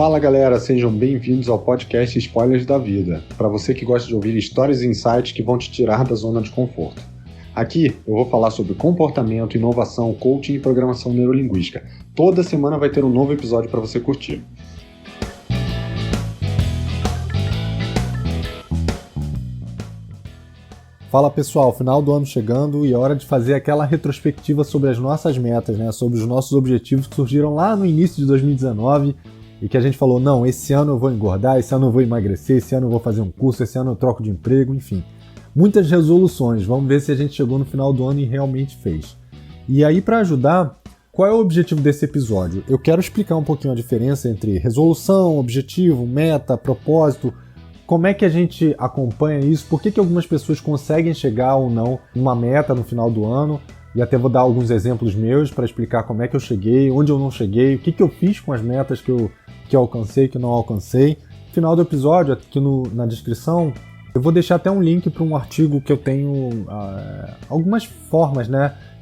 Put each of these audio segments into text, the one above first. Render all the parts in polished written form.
Fala galera, sejam bem-vindos ao podcast Spoilers da Vida, para você que gosta de ouvir histórias e insights que vão te tirar da zona de conforto. Aqui eu vou falar sobre comportamento, inovação, coaching e programação neurolinguística. Toda semana vai ter um novo episódio para você curtir. Fala pessoal, final do ano chegando e é hora de fazer aquela retrospectiva sobre as nossas metas, sobre os nossos objetivos que surgiram lá no início de 2019 e que a gente falou, não, esse ano eu vou engordar, esse ano eu vou emagrecer, esse ano eu vou fazer um curso, esse ano eu troco de emprego, enfim. Muitas resoluções, vamos ver se a gente chegou no final do ano e realmente fez. E aí, para ajudar, qual é o objetivo desse episódio? Eu quero explicar um pouquinho a diferença entre resolução, objetivo, meta, propósito. Como é que a gente acompanha isso? Por que algumas pessoas conseguem chegar ou não numa meta no final do ano? E até vou dar alguns exemplos meus para explicar como é que eu cheguei, onde eu não cheguei, o que eu fiz com as metas que eu alcancei, que não alcancei. No final do episódio, aqui na descrição, eu vou deixar até um link para um artigo que eu tenho algumas formas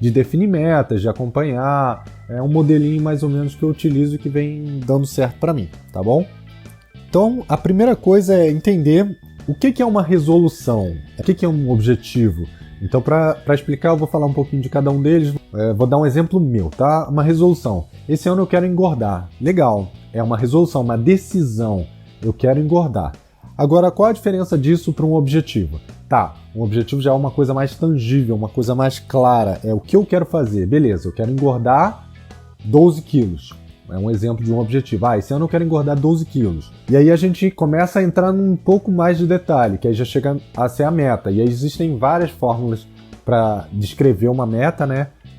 de definir metas, de acompanhar. É um modelinho mais ou menos que eu utilizo e que vem dando certo para mim, tá bom? Então, a primeira coisa é entender o que é uma resolução, o que é um objetivo. Então, para explicar, eu vou falar um pouquinho de cada um deles. Vou dar um exemplo meu, tá? Uma resolução. Esse ano eu quero engordar. Legal, é uma resolução, uma decisão. Eu quero engordar. Agora, qual a diferença disso para um objetivo? Tá, um objetivo já é uma coisa mais tangível, uma coisa mais clara. É o que eu quero fazer. Beleza, eu quero engordar 12 quilos. É um exemplo de um objetivo. Esse ano eu quero engordar 12 quilos. E aí a gente começa a entrar num pouco mais de detalhe, que aí já chega a ser a meta. E aí existem várias fórmulas para descrever uma meta,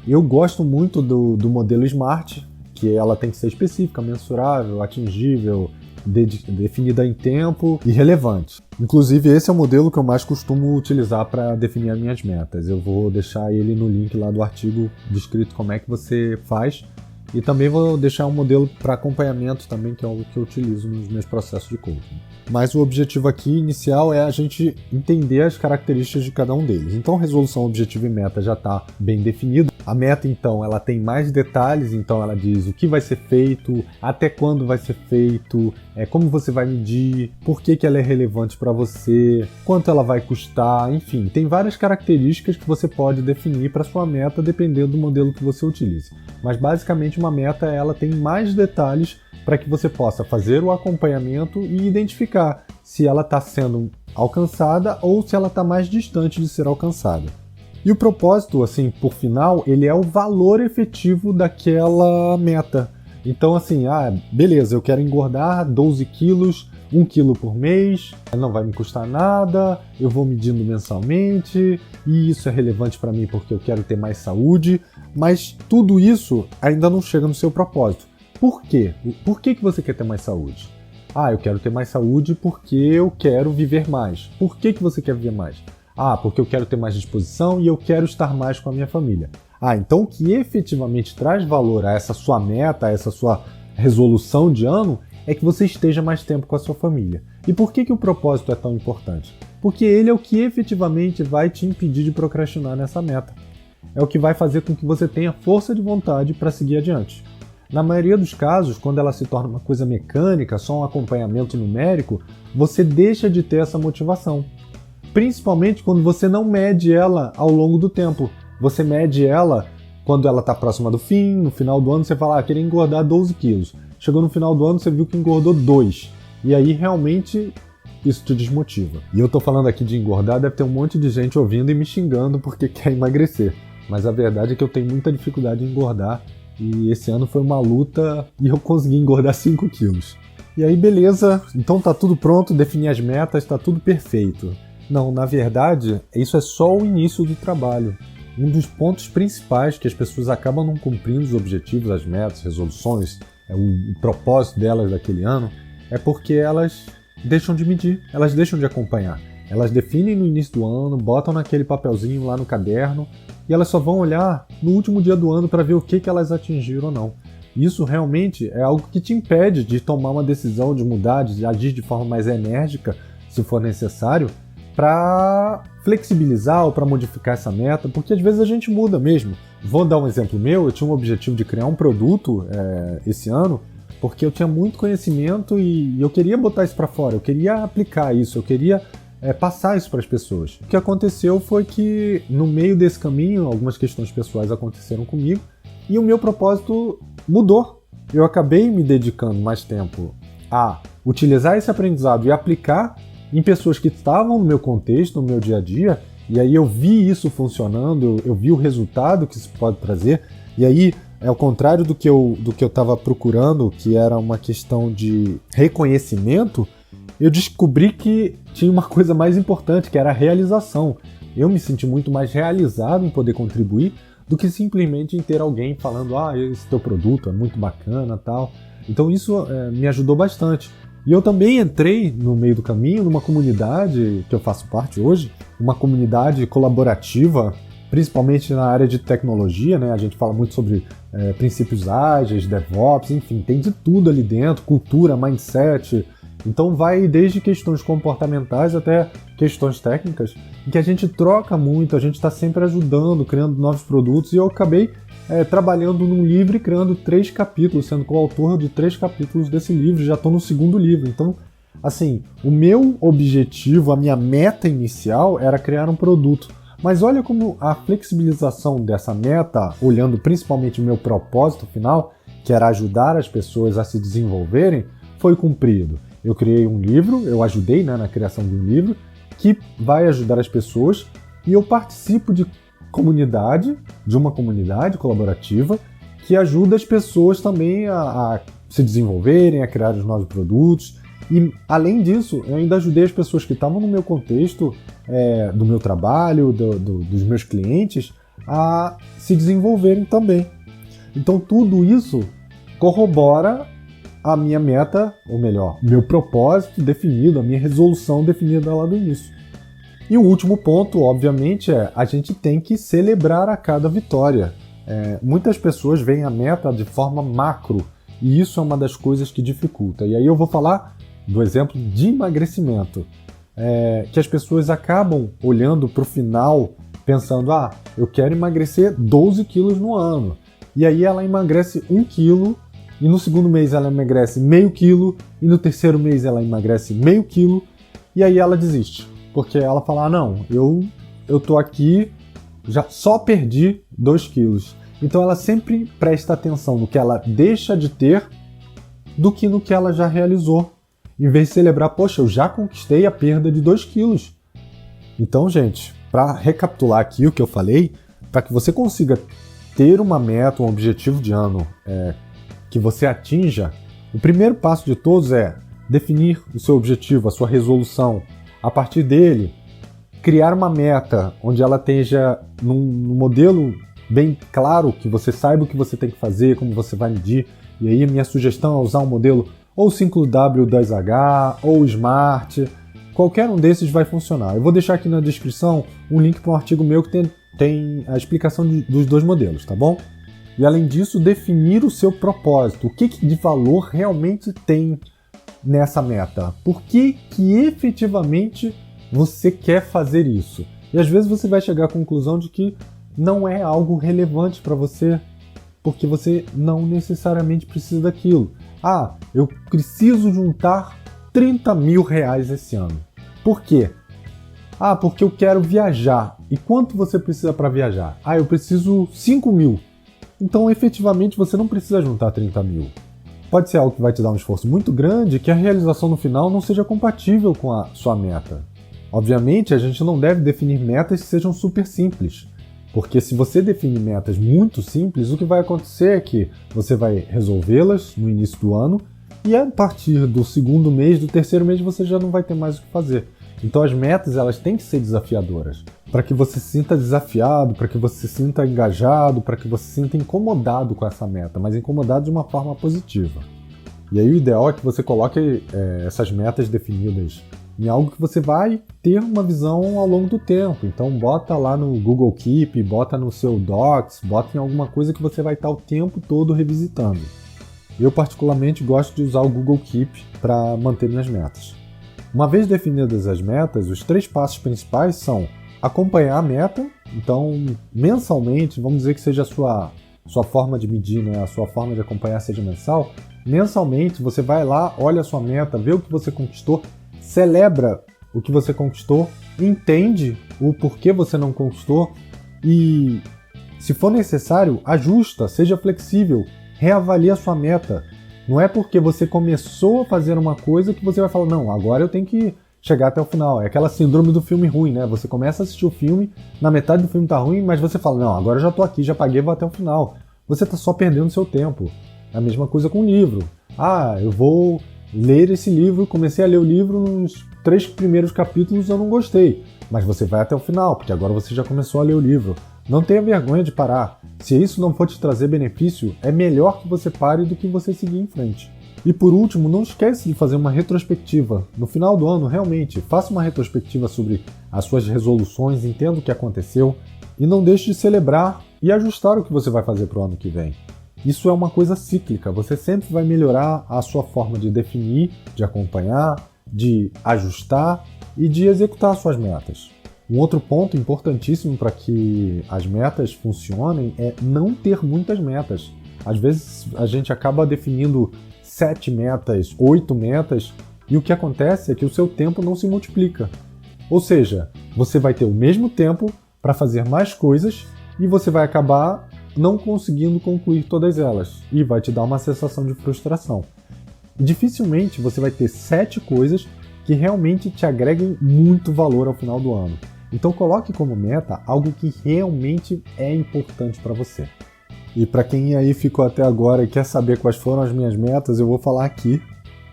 Eu gosto muito do modelo SMART, que ela tem que ser específica, mensurável, atingível, definida em tempo e relevante. Inclusive, esse é o modelo que eu mais costumo utilizar para definir as minhas metas. Eu vou deixar ele no link lá do artigo descrito como é que você faz. E também vou deixar um modelo para acompanhamento também, que é o que eu utilizo nos meus processos de coaching. Mas o objetivo aqui inicial é a gente entender as características de cada um deles. Então, resolução, objetivo e meta já está bem definido. A meta, então, ela tem mais detalhes, então ela diz o que vai ser feito, até quando vai ser feito, como você vai medir, por que ela é relevante para você, quanto ela vai custar, enfim. Tem várias características que você pode definir para sua meta, dependendo do modelo que você utilize. Mas, basicamente, uma meta ela tem mais detalhes para que você possa fazer o acompanhamento e identificar se ela está sendo alcançada ou se ela está mais distante de ser alcançada. E o propósito, por final, ele é o valor efetivo daquela meta. Então, beleza, eu quero engordar 12 quilos, 1 quilo por mês, não vai me custar nada, eu vou medindo mensalmente, e isso é relevante para mim porque eu quero ter mais saúde, mas tudo isso ainda não chega no seu propósito. Por quê? Por que você quer ter mais saúde? Eu quero ter mais saúde porque eu quero viver mais. Por que você quer viver mais? Porque eu quero ter mais disposição e eu quero estar mais com a minha família. Então o que efetivamente traz valor a essa sua meta, a essa sua resolução de ano, é que você esteja mais tempo com a sua família. E por que o propósito é tão importante? Porque ele é o que efetivamente vai te impedir de procrastinar nessa meta. É o que vai fazer com que você tenha força de vontade para seguir adiante. Na maioria dos casos, quando ela se torna uma coisa mecânica, só um acompanhamento numérico, você deixa de ter essa motivação. Principalmente quando você não mede ela ao longo do tempo. Você mede ela quando ela está próxima do fim, no final do ano você fala, queria engordar 12 quilos. Chegou no final do ano, você viu que engordou 2. E aí realmente isso te desmotiva. E eu tô falando aqui de engordar, deve ter um monte de gente ouvindo e me xingando porque quer emagrecer. Mas a verdade é que eu tenho muita dificuldade em engordar. E esse ano foi uma luta e eu consegui engordar 5 quilos. E aí, beleza, então tá tudo pronto, defini as metas, tá tudo perfeito. Não, na verdade, isso é só o início do trabalho. Um dos pontos principais que as pessoas acabam não cumprindo os objetivos, as metas, resoluções, o propósito delas daquele ano, é porque elas deixam de medir, elas deixam de acompanhar. Elas definem no início do ano, botam naquele papelzinho lá no caderno e elas só vão olhar no último dia do ano para ver o que elas atingiram ou não. Isso realmente é algo que te impede de tomar uma decisão, de mudar, de agir de forma mais enérgica, se for necessário, para flexibilizar ou para modificar essa meta, porque às vezes a gente muda mesmo. Vou dar um exemplo meu, eu tinha um objetivo de criar um produto esse ano, porque eu tinha muito conhecimento e eu queria botar isso para fora, eu queria aplicar isso, eu queria passar isso para as pessoas. O que aconteceu foi que, no meio desse caminho, algumas questões pessoais aconteceram comigo e o meu propósito mudou. Eu acabei me dedicando mais tempo a utilizar esse aprendizado e aplicar em pessoas que estavam no meu contexto, no meu dia a dia, e aí eu vi isso funcionando, eu vi o resultado que isso pode trazer, e aí, ao contrário do que eu estava procurando, que era uma questão de reconhecimento, eu descobri que tinha uma coisa mais importante, que era a realização. Eu me senti muito mais realizado em poder contribuir do que simplesmente em ter alguém falando esse teu produto é muito bacana, tal. Então isso me ajudou bastante. E eu também entrei no meio do caminho numa comunidade que eu faço parte hoje, uma comunidade colaborativa, principalmente na área de tecnologia, né? A gente fala muito sobre princípios ágeis, DevOps, enfim, tem de tudo ali dentro, cultura, mindset. Então vai desde questões comportamentais até questões técnicas, em que a gente troca muito, a gente está sempre ajudando, criando novos produtos, e eu acabei trabalhando num livro e criando 3 capítulos, sendo coautor de 3 capítulos desse livro, já estou no 2º livro. Então, assim, o meu objetivo, a minha meta inicial era criar um produto. Mas olha como a flexibilização dessa meta, olhando principalmente o meu propósito final, que era ajudar as pessoas a se desenvolverem, foi cumprido. Eu criei um livro, eu ajudei na criação de um livro, que vai ajudar as pessoas, e eu participo de uma comunidade colaborativa que ajuda as pessoas também a se desenvolverem, a criar os novos produtos. E, além disso, eu ainda ajudei as pessoas que estavam no meu contexto, do meu trabalho, dos meus clientes, a se desenvolverem também. Então, tudo isso corrobora a minha meta, ou melhor, meu propósito definido, a minha resolução definida lá do início. E o último ponto, obviamente, a gente tem que celebrar a cada vitória. Muitas pessoas veem a meta de forma macro, e isso é uma das coisas que dificulta. E aí eu vou falar do exemplo de emagrecimento, que as pessoas acabam olhando para o final, pensando, eu quero emagrecer 12 quilos no ano. E aí ela emagrece 1 quilo, e no 2º mês ela emagrece meio quilo, e no 3º mês ela emagrece meio quilo, e aí ela desiste. Porque ela fala, não, eu tô aqui, já só perdi 2 quilos. Então ela sempre presta atenção no que ela deixa de ter do que no que ela já realizou. Em vez de celebrar, poxa, eu já conquistei a perda de 2 quilos. Então, gente, para recapitular aqui o que eu falei, para que você consiga ter uma meta, um objetivo de ano que você atinja, o primeiro passo de todos é definir o seu objetivo, a sua resolução. A partir dele, criar uma meta onde ela esteja num modelo bem claro, que você saiba o que você tem que fazer, como você vai medir. E aí a minha sugestão é usar um modelo ou 5W2H ou Smart. Qualquer um desses vai funcionar. Eu vou deixar aqui na descrição um link para um artigo meu que tem a explicação dos 2 modelos, tá bom? E além disso, definir o seu propósito. O que de valor realmente tem nessa meta? Por que efetivamente você quer fazer isso? E às vezes você vai chegar à conclusão de que não é algo relevante para você, porque você não necessariamente precisa daquilo. Eu preciso juntar 30 mil reais esse ano. Por quê? Porque eu quero viajar. E quanto você precisa para viajar? Eu preciso 5 mil. Então, efetivamente, você não precisa juntar 30 mil. Pode ser algo que vai te dar um esforço muito grande, que a realização no final não seja compatível com a sua meta. Obviamente, a gente não deve definir metas que sejam super simples, porque se você definir metas muito simples, o que vai acontecer é que você vai resolvê-las no início do ano e a partir do 2º mês, do 3º mês, você já não vai ter mais o que fazer. Então as metas elas têm que ser desafiadoras, para que você se sinta desafiado, para que você se sinta engajado, para que você se sinta incomodado com essa meta, mas incomodado de uma forma positiva. E aí o ideal é que você coloque essas metas definidas em algo que você vai ter uma visão ao longo do tempo. Então bota lá no Google Keep, bota no seu Docs, bota em alguma coisa que você vai estar o tempo todo revisitando. Eu particularmente gosto de usar o Google Keep para manter minhas metas. Uma vez definidas as metas, os 3 passos principais são acompanhar a meta. Então, mensalmente, vamos dizer que seja a sua sua forma de medir, né, a sua forma de acompanhar seja mensal, mensalmente você vai lá, olha a sua meta, vê o que você conquistou, celebra o que você conquistou, entende o porquê você não conquistou e, se for necessário, ajusta, seja flexível, reavalia a sua meta. Não é porque você começou a fazer uma coisa que você vai falar, não, agora eu tenho que chegar até o final. É aquela síndrome do filme ruim, né? Você começa a assistir o filme, na metade do filme tá ruim, mas você fala, não, agora eu já tô aqui, já paguei, vou até o final. Você tá só perdendo seu tempo. É a mesma coisa com o livro. Ah, eu vou ler esse livro, comecei a ler o livro, nos 3 primeiros capítulos eu não gostei. Mas você vai até o final, porque agora você já começou a ler o livro. Não tenha vergonha de parar. Se isso não for te trazer benefício, é melhor que você pare do que você seguir em frente. E por último, não esquece de fazer uma retrospectiva. No final do ano, realmente, faça uma retrospectiva sobre as suas resoluções, entenda o que aconteceu e não deixe de celebrar e ajustar o que você vai fazer para o ano que vem. Isso é uma coisa cíclica, você sempre vai melhorar a sua forma de definir, de acompanhar, de ajustar e de executar suas metas. Um outro ponto importantíssimo para que as metas funcionem é não ter muitas metas. Às vezes a gente acaba definindo 7 metas, 8 metas, e o que acontece é que o seu tempo não se multiplica. Ou seja, você vai ter o mesmo tempo para fazer mais coisas e você vai acabar não conseguindo concluir todas elas, e vai te dar uma sensação de frustração. E dificilmente você vai ter 7 coisas que realmente te agreguem muito valor ao final do ano. Então coloque como meta algo que realmente é importante para você. E para quem aí ficou até agora e quer saber quais foram as minhas metas, eu vou falar aqui.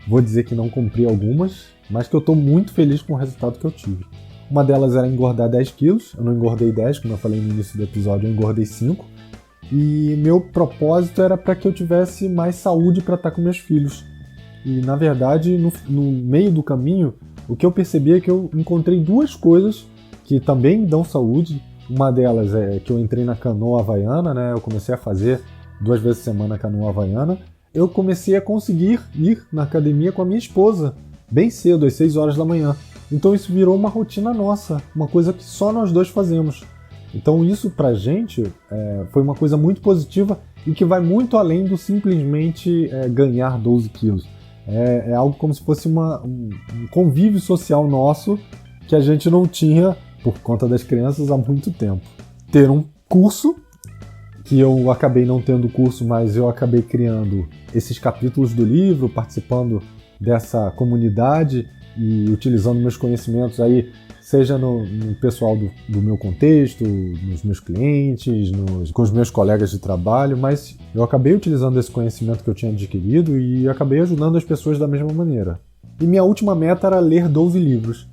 Vou dizer que não cumpri algumas, mas que eu estou muito feliz com o resultado que eu tive. Uma delas era engordar 10 quilos. Eu não engordei 10, como eu falei no início do episódio, eu engordei 5. E meu propósito era para que eu tivesse mais saúde para estar com meus filhos. E na verdade, no meio do caminho, o que eu percebi é que eu encontrei 2 coisas que também me dão saúde. Uma delas é que eu entrei na canoa havaiana, né? Eu comecei a fazer 2 vezes por semana a canoa havaiana. Eu comecei a conseguir ir na academia com a minha esposa, bem cedo, às 6 horas da manhã. Então isso virou uma rotina nossa, uma coisa que só nós 2 fazemos. Então isso pra gente foi uma coisa muito positiva e que vai muito além do simplesmente ganhar 12 quilos. É algo como se fosse um convívio social nosso que a gente não tinha por conta das crianças há muito tempo. Ter um curso, que eu acabei não tendo curso, mas eu acabei criando esses capítulos do livro, participando dessa comunidade e utilizando meus conhecimentos aí, seja no pessoal do meu contexto, nos meus clientes, com os meus colegas de trabalho, mas eu acabei utilizando esse conhecimento que eu tinha adquirido e acabei ajudando as pessoas da mesma maneira. E minha última meta era ler 12 livros.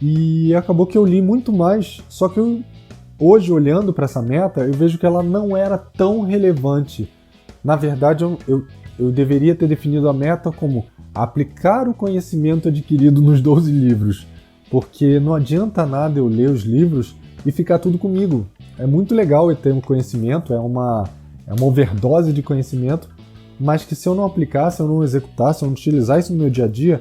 E acabou que eu li muito mais, só que hoje, olhando para essa meta, eu vejo que ela não era tão relevante. Na verdade, eu deveria ter definido a meta como aplicar o conhecimento adquirido nos 12 livros, porque não adianta nada eu ler os livros e ficar tudo comigo. É muito legal eu ter um conhecimento, é uma overdose de conhecimento, mas que se eu não aplicar, se eu não executar, se eu não utilizar isso no meu dia a dia,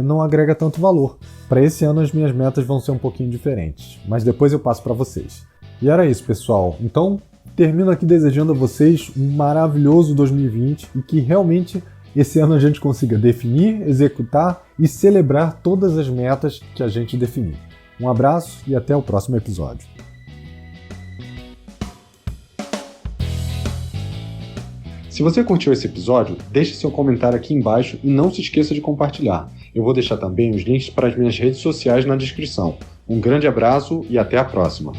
não agrega tanto valor. Para esse ano as minhas metas vão ser um pouquinho diferentes, mas depois eu passo para vocês. E era isso, pessoal. Então, termino aqui desejando a vocês um maravilhoso 2020 e que realmente esse ano a gente consiga definir, executar e celebrar todas as metas que a gente definir. Um abraço e até o próximo episódio. Se você curtiu esse episódio, deixe seu comentário aqui embaixo e não se esqueça de compartilhar. Eu vou deixar também os links para as minhas redes sociais na descrição. Um grande abraço e até a próxima!